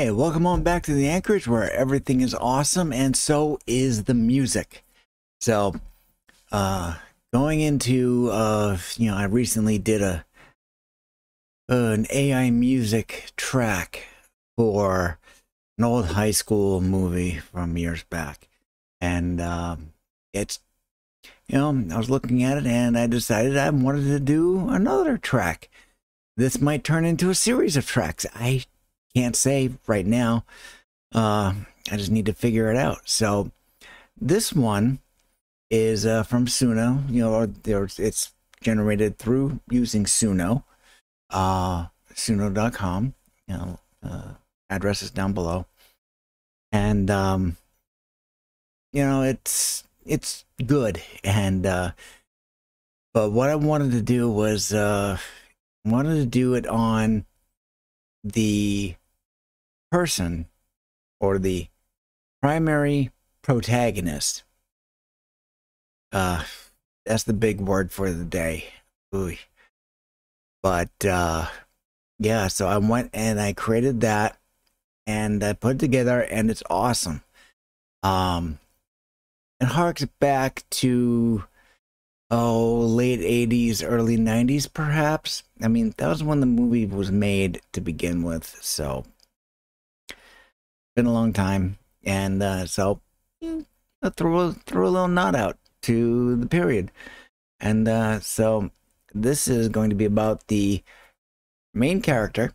Hey, welcome on back to the Anchorage, where everything is awesome and so is the music. So, going into, I recently did an AI music track for an old high school movie from years back. And, it's, I was looking at it and I decided I wanted to do another track. This might turn into a series of tracks. I can't say right now. I just need to figure it out. So this one is from Suno. It's generated through using Suno. Suno.com. Address is down below. And it's good. And but what I wanted to do was wanted to do it on the person or the primary protagonist. That's the big word for the day. Ooh. But yeah, so I went and I created that and I put it together and it's awesome. It harks back to late 80s, early 90s, perhaps. I mean, that was when the movie was made to begin with, so been a long time. And so I threw a little nod out to the period. And so this is going to be about the main character,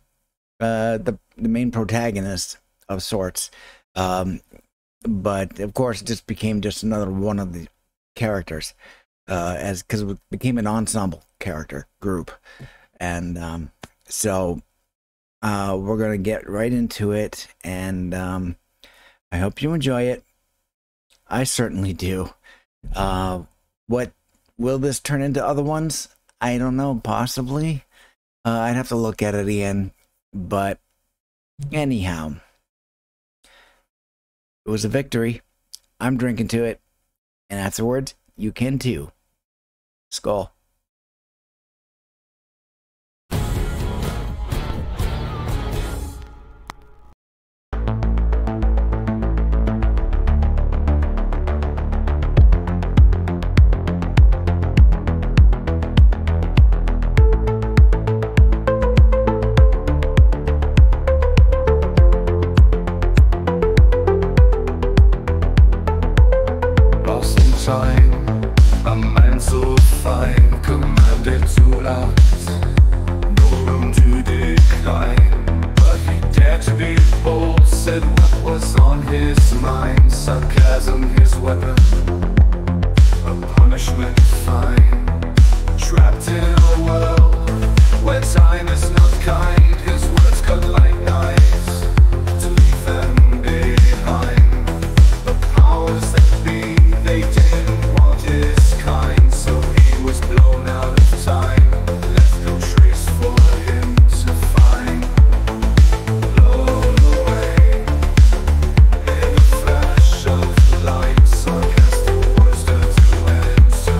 the main protagonist of sorts. But of course, it just became just another one of the characters. Because it became an ensemble character group. And so we're going to get right into it, and I hope you enjoy it. I certainly do. What will this turn into other ones? I don't know, possibly. I'd have to look at it again, but anyhow, it was a victory. I'm drinking to it, and afterwards, you can too. Skál. Lost in time, a man so fine, commanded to act, no room to decline. But he dared to be bold, said what was on his mind. Sarcasm his weapon, a punishment fine. Trapped in a world where time is not kind, his words cut like knives to leave them behind. The powers that be, they didn't want his kind, so he was blown out of time, left no trace for him to find. Blown away in a flash of light, sarcastic words turn to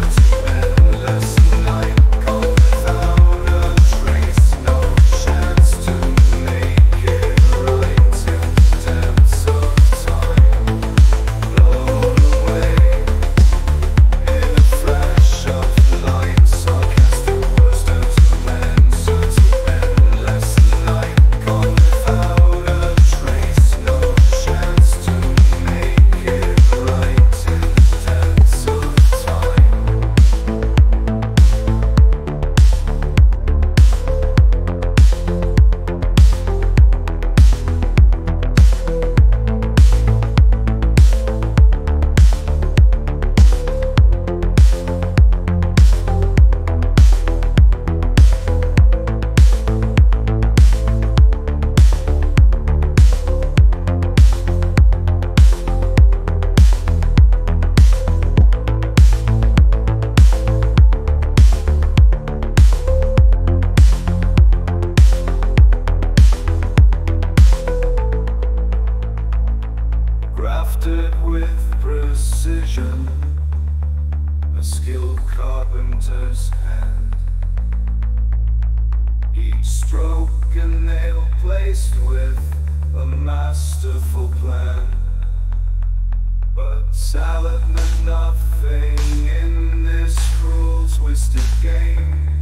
endless night, gone without a trace, no chance to make it right in the depths of time. Blown away in a flash of light, sarcastic words turn to endless night, gone without a trace, no chance to make it right in the depths of time. Crafted with precision, a skilled carpenter's hand. Each stroke a nail placed with a masterful plan, but salad meant nothing in this cruel, twisted game.